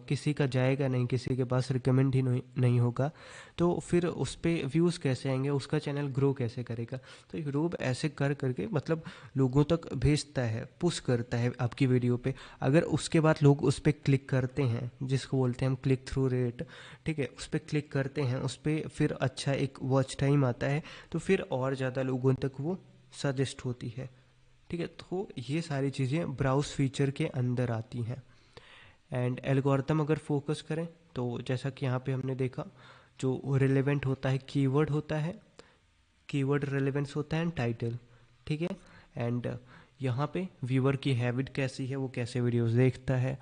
किसी का जाएगा नहीं, किसी के पास रिकमेंड ही नहीं होगा, तो फिर उस पे व्यूज़ कैसे आएंगे, उसका चैनल ग्रो कैसे करेगा। तो यूट्यूब ऐसे कर करके मतलब लोगों तक भेजता है, पुश करता है आपकी वीडियो पे। अगर उसके बाद लोग उस पर क्लिक करते हैं, जिसको बोलते हैं हम क्लिक थ्रू रेट, ठीक है, उस पर क्लिक करते हैं, उस पर फिर अच्छा एक वॉच टाइम आता है, तो फिर और ज़्यादा लोगों तक वो सजेस्ट होती है। ठीक है, तो ये सारी चीज़ें ब्राउज फीचर के अंदर आती हैं। एंड एल्गोरिथम अगर फोकस करें तो जैसा कि यहाँ पे हमने देखा, जो रिलेवेंट होता है कीवर्ड होता है, कीवर्ड रिलेवेंस होता है एंड टाइटल। ठीक है। एंड यहाँ पे व्यूअर की हैबिट कैसी है, वो कैसे वीडियोस देखता है,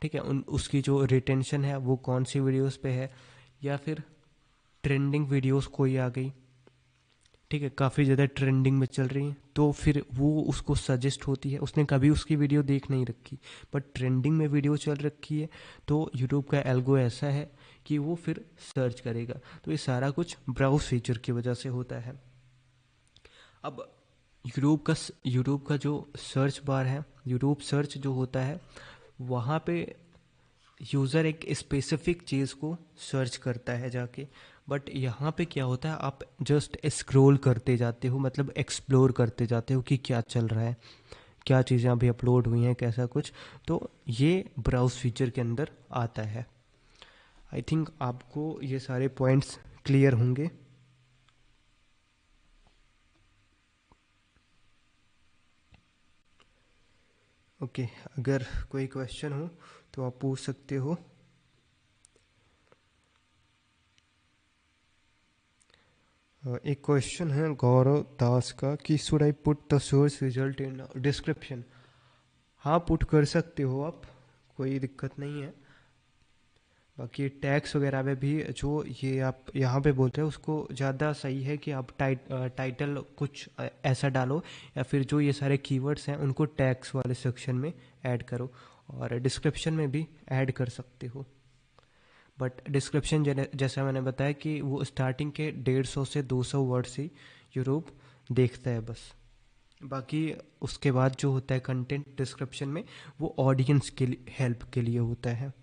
ठीक है, उसकी जो रिटेंशन है वो कौन सी वीडियोस पे है, या फिर ट्रेंडिंग वीडियोस कोई आ गई, ठीक है, काफ़ी ज़्यादा ट्रेंडिंग में चल रही है, तो फिर वो उसको सजेस्ट होती है। उसने कभी उसकी वीडियो देख नहीं रखी, बट ट्रेंडिंग में वीडियो चल रखी है, तो यूट्यूब का एल्गो ऐसा है कि वो फिर सर्च करेगा। तो ये सारा कुछ ब्राउज फीचर की वजह से होता है। अब यूट्यूब का जो सर्च बार है, यूट्यूब सर्च जो होता है, वहाँ पे यूज़र एक स्पेसिफिक चीज़ को सर्च करता है जाके। बट यहाँ पे क्या होता है, आप जस्ट स्क्रॉल करते जाते हो, मतलब एक्सप्लोर करते जाते हो कि क्या चल रहा है, क्या चीज़ें अभी अपलोड हुई हैं, कैसा कुछ। तो ये ब्राउज फीचर के अंदर आता है। आई थिंक आपको ये सारे पॉइंट्स क्लियर होंगे। ओके, अगर कोई क्वेश्चन हो तो आप पूछ सकते हो। एक क्वेश्चन है गौरव दास का कि should I put the source result in description. हाँ, पुट कर सकते हो आप, कोई दिक्कत नहीं है। बाकी टैग्स वगैरह में भी जो ये आप यहाँ पे बोलते हैं, उसको ज़्यादा सही है कि आप टाइटल कुछ ऐसा डालो, या फिर जो ये सारे कीवर्ड्स हैं उनको टैग्स वाले सेक्शन में ऐड करो, और डिस्क्रिप्शन में भी ऐड कर सकते हो। बट डिस्क्रिप्शन जैसा मैंने बताया कि वो स्टार्टिंग के 150 से 200 वर्ड्स ही यूट्यूब देखता है बस। बाकी उसके बाद जो होता है कंटेंट डिस्क्रिप्शन में, वो ऑडियंस के लिए, हेल्प के लिए होता है।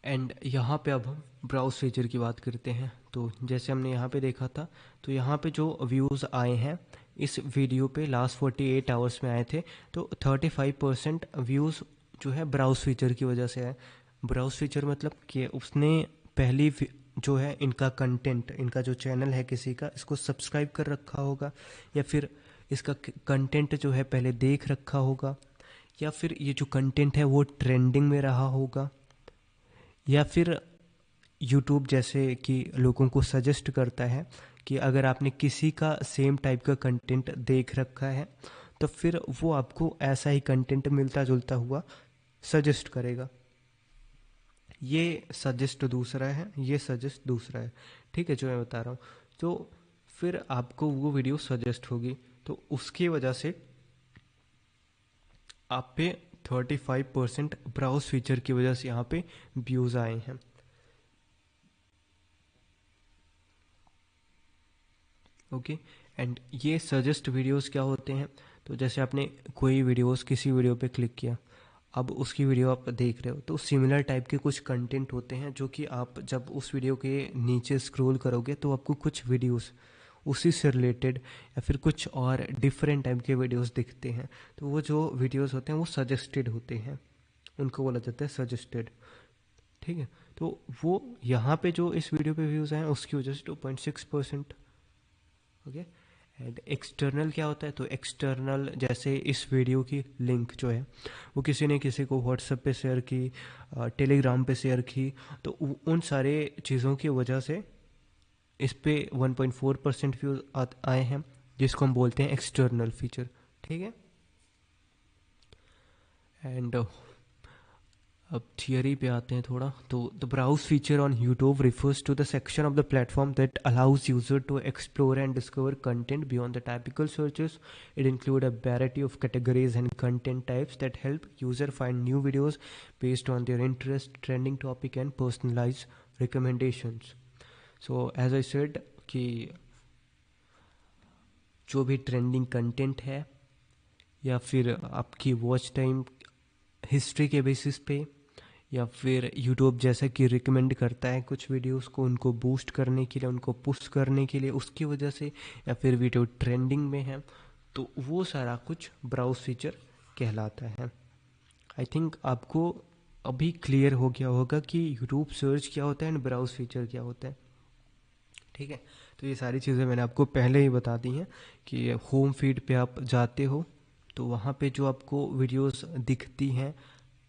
एंड यहाँ पे अब हम ब्राउज फीचर की बात करते हैं। तो जैसे हमने यहाँ पे देखा था, तो यहाँ पे जो व्यूज़ आए हैं इस वीडियो पे लास्ट 48 आवर्स में आए थे, तो 35% व्यूज़ जो है ब्राउज फीचर की वजह से है। ब्राउज फीचर मतलब कि उसने पहली जो है इनका कंटेंट, इनका जो चैनल है किसी का, इसको सब्सक्राइब कर रखा होगा, या फिर इसका कंटेंट जो है पहले देख रखा होगा, या फिर ये जो कंटेंट है वो ट्रेंडिंग में रहा होगा, या फिर यूट्यूब जैसे कि लोगों को सजेस्ट करता है कि अगर आपने किसी का सेम टाइप का कंटेंट देख रखा है, तो फिर वो आपको ऐसा ही कंटेंट मिलता जुलता हुआ सजेस्ट करेगा। ये सजेस्ट दूसरा है, ये सजेस्ट दूसरा है, ठीक है, जो मैं बता रहा हूँ। तो फिर आपको वो वीडियो सजेस्ट होगी, तो उसकी वजह से आप पे 35% ब्राउज फीचर की वजह से यहाँ पे व्यूज़ आए हैं। ओके। एंड ये सजेस्ट वीडियोस क्या होते हैं, तो जैसे आपने कोई वीडियोस किसी वीडियो पे क्लिक किया, अब उसकी वीडियो आप देख रहे हो, तो सिमिलर टाइप के कुछ कंटेंट होते हैं जो कि आप जब उस वीडियो के नीचे स्क्रॉल करोगे तो आपको कुछ वीडियोस उसी से रिलेटेड या फिर कुछ और डिफरेंट टाइप के वीडियोस दिखते हैं। तो वो जो वीडियोस होते हैं वो सजेस्टेड होते हैं, उनको बोला जाता है सजेस्टेड। ठीक है। तो वो यहाँ पे जो इस वीडियो पे व्यूज़ हैं उसकी वजह से 2.6%। ओके। एंड एक्सटर्नल क्या होता है, तो एक्सटर्नल जैसे इस वीडियो की लिंक जो है वो किसी ने किसी को व्हाट्सएप पे शेयर की, टेलीग्राम पे शेयर की, तो उन सारे चीज़ों की वजह से इस पे 1.4% व्यूज आए हैं, जिसको हम बोलते हैं एक्सटर्नल फीचर। ठीक है। एंड अब थियरी पे आते हैं थोड़ा। तो the browse feature on YouTube refers to the section of the platform that allows user to explore and discover content beyond the typical searches. It include a variety of categories and content types that help user find new videos based on their interest, trending topic and personalise recommendations. So as I said कि जो भी trending content है, या फिर आपकी watch time history के basis पे, या फिर यूट्यूब जैसा कि रिकमेंड करता है कुछ वीडियोस को उनको बूस्ट करने के लिए, उनको पुश करने के लिए, उसकी वजह से, या फिर वीडियो ट्रेंडिंग में है, तो वो सारा कुछ ब्राउज फीचर कहलाता है। आई थिंक आपको अभी क्लियर हो गया होगा कि यूट्यूब सर्च क्या होता है एंड ब्राउज फीचर क्या होता है। ठीक है, तो ये सारी चीज़ें मैंने आपको पहले ही बता दी हैं कि होम फीड पे आप जाते हो तो वहाँ पे जो आपको वीडियोस दिखती हैं,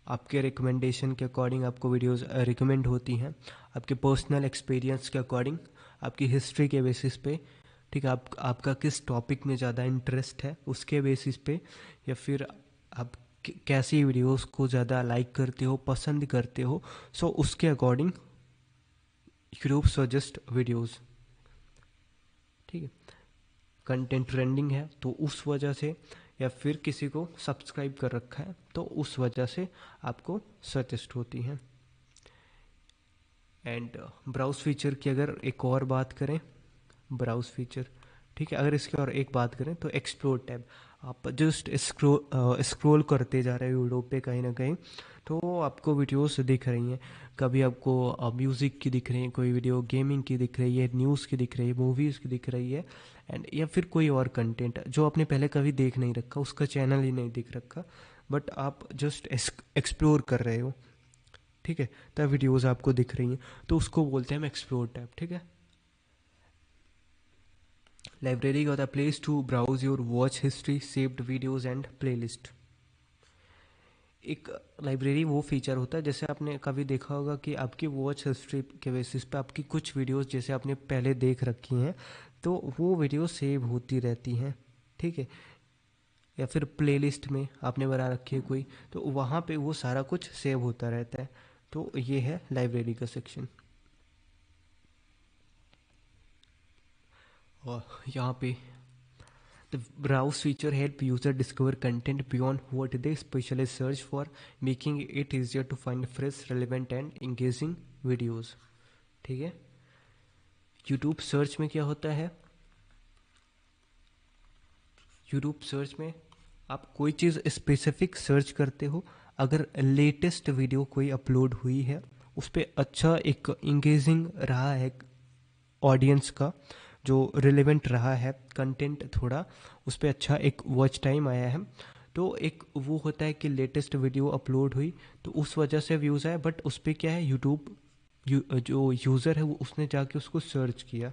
आपके रिकमेंडेशन के अकॉर्डिंग आपको वीडियोस रिकमेंड होती हैं, आपके पर्सनल एक्सपीरियंस के अकॉर्डिंग, आपकी हिस्ट्री के बेसिस पे। ठीक है, आपका किस टॉपिक में ज़्यादा इंटरेस्ट है उसके बेसिस पे, या फिर आप कैसी वीडियोस को ज़्यादा लाइक करते हो, पसंद करते हो, सो उसके अकॉर्डिंग यूट्यूब सजेस्ट वीडियोस। ठीक है, कंटेंट ट्रेंडिंग है तो उस वजह से, या फिर किसी को सब्सक्राइब कर रखा है तो उस वजह से आपको सजेस्ट होती हैं। एंड ब्राउज फीचर की अगर एक और बात करें, ब्राउज फीचर, ठीक है, अगर इसकी और एक बात करें तो एक्सप्लोर टैब, आप जस्ट स्क्रॉल करते जा रहे हो यूट्यूब पे कहीं ना कहीं, तो आपको वीडियोस दिख रही हैं। कभी आपको म्यूज़िक की दिख रही है, कोई वीडियो गेमिंग की दिख रही है, न्यूज़ की दिख रही है, मूवीज़ की दिख रही है, एंड या फिर कोई और कंटेंट जो आपने पहले कभी देख नहीं रखा, उसका चैनल ही नहीं दिख रखा, बट आप जस्ट एक्सप्लोर कर रहे हो। ठीक है, तब वीडियोस आपको दिख रही हैं, तो उसको बोलते हैं हम एक्सप्लोर टैब। ठीक है, लाइब्रेरी का होता है place to browse your watch history, saved videos and playlist. एक लाइब्रेरी वो फीचर होता है, जैसे आपने कभी देखा होगा कि आपकी वॉच हिस्ट्री के बेसिस पे आपकी कुछ वीडियोस जैसे आपने पहले देख रखी हैं, तो वो वीडियो सेव होती रहती हैं। ठीक है, या फिर प्लेलिस्ट में आपने बना रखी है कोई, तो वहाँ पे वो सारा कुछ सेव होता रहता है। तो ये है लाइब्रेरी का सेक्शन। और यहाँ पे the browse feature help user discover content beyond what they specially search for, making it easier to find fresh, relevant and engaging videos। ठीक है, यूट्यूब सर्च में क्या होता है, यूट्यूब सर्च में आप कोई चीज़ स्पेसिफिक सर्च करते हो, अगर लेटेस्ट वीडियो कोई अपलोड हुई है, उस पर अच्छा एक इंगेजिंग रहा है ऑडियंस का, जो रिलेवेंट रहा है कंटेंट थोड़ा, उस पर अच्छा एक वॉच टाइम आया है, तो एक वो होता है कि लेटेस्ट वीडियो अपलोड हुई तो उस वजह से व्यूज़ आए, बट उस पर क्या है, यूट्यूब जो यूज़र है वो उसने जाके उसको सर्च किया।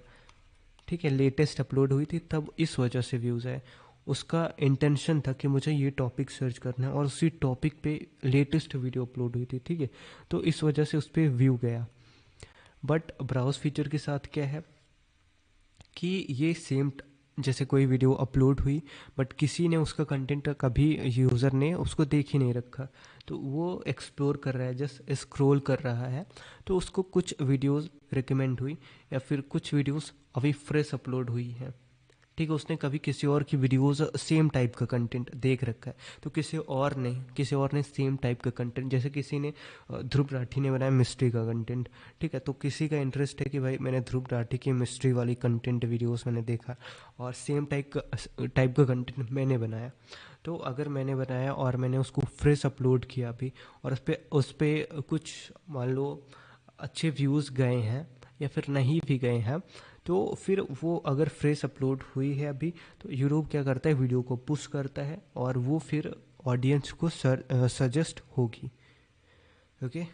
ठीक है, लेटेस्ट अपलोड हुई थी तब इस वजह से व्यूज़ आए। उसका इंटेंशन था कि मुझे ये टॉपिक सर्च करना है और उसी टॉपिक पे लेटेस्ट वीडियो अपलोड हुई थी। ठीक है, तो इस वजह से उस पर व्यू गया। बट ब्राउज फीचर के साथ क्या है कि ये सेम, जैसे कोई वीडियो अपलोड हुई बट किसी ने उसका कंटेंट कभी यूज़र ने उसको देख ही नहीं रखा, तो वो एक्सप्लोर कर रहा है, जस्ट स्क्रॉल कर रहा है, तो उसको कुछ वीडियोस रिकमेंड हुई, या फिर कुछ वीडियोस अभी फ्रेश अपलोड हुई हैं। ठीक है, उसने कभी किसी और की वीडियोस सेम टाइप का कंटेंट देख रखा है, तो किसी और ने सेम टाइप का कंटेंट, जैसे किसी ने ध्रुव राठी ने बनाया मिस्ट्री का कंटेंट। ठीक है, तो किसी का इंटरेस्ट है कि भाई मैंने ध्रुव राठी की मिस्ट्री वाली कंटेंट वीडियोस मैंने देखा, और सेम टाइप का कंटेंट मैंने बनाया, तो अगर मैंने बनाया और मैंने उसको फ्रेश अपलोड किया अभी, और उस पर कुछ मान लो अच्छे व्यूज़ गए हैं या फिर नहीं भी गए हैं, तो फिर वो अगर फ्रेश अपलोड हुई है अभी, तो यूट्यूब क्या करता है, वीडियो को पुश करता है और वो फिर ऑडियंस को सजेस्ट होगी। ओके,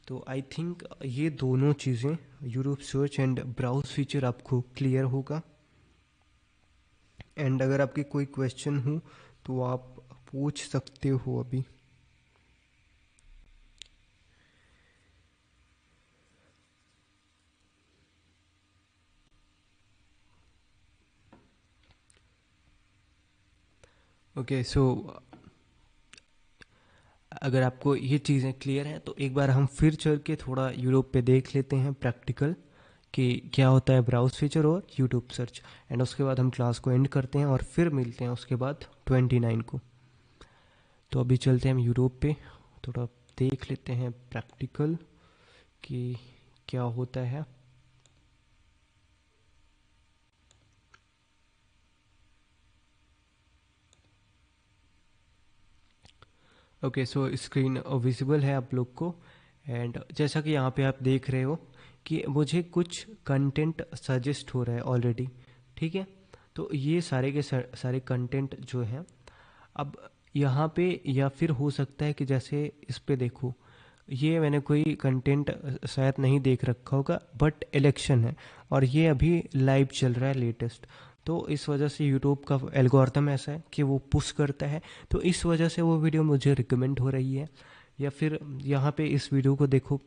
तो आई थिंक ये दोनों चीज़ें, YouTube search and browse feature, आपको क्लियर होगा। एंड अगर आपके कोई क्वेश्चन हो तो आप पूछ सकते हो अभी। ओके, सो अगर आपको ये चीज़ें क्लियर हैं तो एक बार हम फिर चल के थोड़ा यूट्यूब पे देख लेते हैं प्रैक्टिकल कि क्या होता है ब्राउज फीचर और यूट्यूब सर्च, एंड उसके बाद हम क्लास को एंड करते हैं और फिर मिलते हैं उसके बाद 29 को। तो अभी चलते हैं हम यूट्यूब पे, थोड़ा देख लेते हैं प्रैक्टिकल कि क्या होता है। ओके, सो स्क्रीन विजिबल है आप लोग को। एंड जैसा कि यहाँ पे आप देख रहे हो कि मुझे कुछ कंटेंट सजेस्ट हो रहा है ऑलरेडी, ठीक है। तो ये सारे के सारे कंटेंट जो हैं, अब यहाँ पे या फिर हो सकता है कि जैसे इस पे देखो, ये मैंने कोई कंटेंट शायद नहीं देख रखा होगा, बट इलेक्शन है और ये अभी लाइव चल रहा है लेटेस्ट। तो इस वजह से यूट्यूब का एल्गोरिथम ऐसा है कि वो पुश करता है, तो इस वजह से वो वीडियो मुझे रिकमेंड हो रही है। या फिर यहाँ पे इस वीडियो को देखो,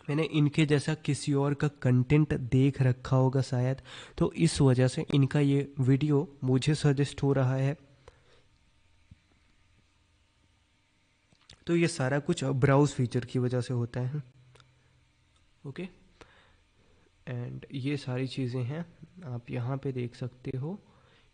मैंने इनके जैसा किसी और का कंटेंट देख रखा होगा शायद, तो इस वजह से इनका ये वीडियो मुझे सजेस्ट हो रहा है। तो ये सारा कुछ ब्राउज फीचर की वजह से होता है। ओके, एंड ये सारी चीज़ें हैं, आप यहाँ पे देख सकते हो,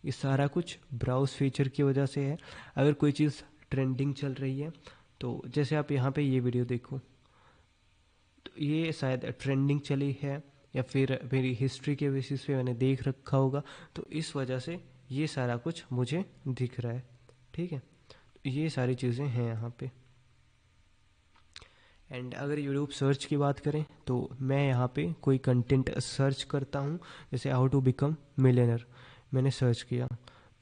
ये सारा कुछ ब्राउज फीचर की वजह से है। अगर कोई चीज़ ट्रेंडिंग चल रही है, तो जैसे आप यहाँ पे ये वीडियो देखो, तो ये शायद ट्रेंडिंग चली है या फिर मेरी हिस्ट्री के बेसिस पे मैंने देख रखा होगा, तो इस वजह से ये सारा कुछ मुझे दिख रहा है, ठीक है। ये सारी चीज़ें हैं यहाँ पे। एंड अगर यूट्यूब सर्च की बात करें, तो मैं यहाँ पे कोई कंटेंट सर्च करता हूँ, जैसे हाउ टू बिकम मिलियनर मैंने सर्च किया,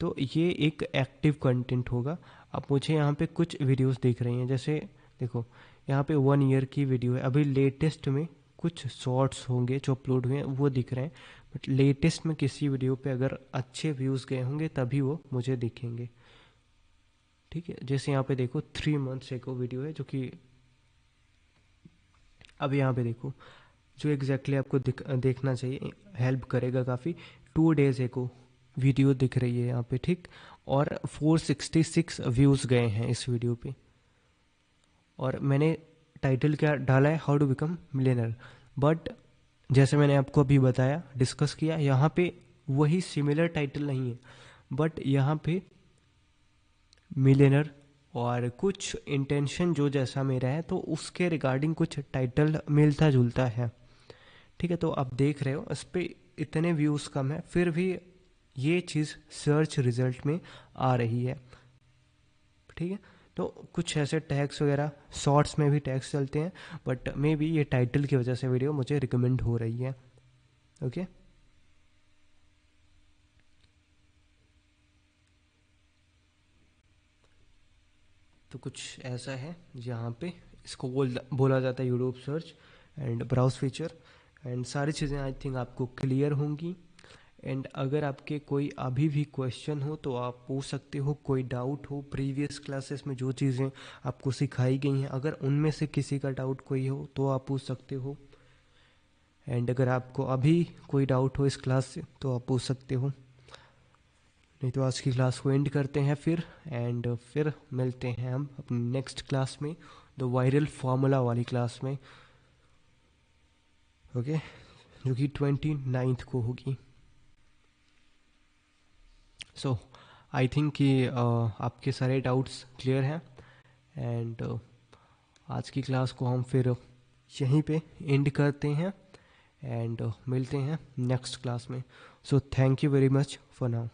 तो ये एक एक्टिव कंटेंट होगा। अब मुझे यहाँ पे कुछ वीडियोस दिख रही हैं, जैसे देखो यहाँ पे 1 ईयर की वीडियो है, अभी लेटेस्ट में कुछ शॉर्ट्स होंगे जो अपलोड हुए हैं वो दिख रहे हैं, बट लेटेस्ट में किसी वीडियो पे अगर अच्छे व्यूज़ गए होंगे तभी वो मुझे दिखेंगे, ठीक है। जैसे यहाँ पे देखो 3 मंथ्स एक वीडियो है जो कि, अब यहाँ पे देखो जो एग्जैक्टली आपको देखना चाहिए, हेल्प करेगा काफ़ी। 2 डेज एको वीडियो दिख रही है यहाँ पे, ठीक। और 466 व्यूज़ गए हैं इस वीडियो पे, और मैंने टाइटल क्या डाला है, how to become millionaire. But जैसे मैंने आपको अभी बताया, डिस्कस किया, यहाँ पे वही सिमिलर टाइटल नहीं है, बट यहाँ पे मिलियनर और कुछ इंटेंशन जो जैसा मेरा है, तो उसके रिगार्डिंग कुछ टाइटल मिलता जुलता है, ठीक है। तो आप देख रहे हो इस पे इतने व्यूज़ कम है, फिर भी ये चीज़ सर्च रिजल्ट में आ रही है, ठीक है। तो कुछ ऐसे टैग्स वगैरह शॉर्ट्स में भी टैग्स चलते हैं, बट मे बी ये टाइटल की वजह से वीडियो मुझे रिकमेंड हो रही है। ओके, तो कुछ ऐसा है यहाँ पे, इसको बोला जाता है YouTube search and browse feature. And सारी चीज़ें आई थिंक आपको क्लियर होंगी। एंड अगर आपके कोई अभी भी क्वेश्चन हो तो आप पूछ सकते हो, कोई डाउट हो प्रीवियस क्लासेस में जो चीज़ें आपको सिखाई गई हैं, अगर उनमें से किसी का डाउट कोई हो तो आप पूछ सकते हो। एंड अगर आपको अभी कोई डाउट हो इस क्लास से तो आप पूछ सकते हो, नहीं तो आज की क्लास को एंड करते हैं फिर। एंड फिर मिलते हैं हम अपनी नेक्स्ट क्लास में, द वायरल फार्मूला वाली क्लास में, ओके, जो कि 29 को होगी। सो आई थिंक कि आपके सारे डाउट्स क्लियर हैं। एंड आज की क्लास को हम फिर यहीं पे एंड करते हैं एंड मिलते हैं नेक्स्ट क्लास में। So thank you very much for now.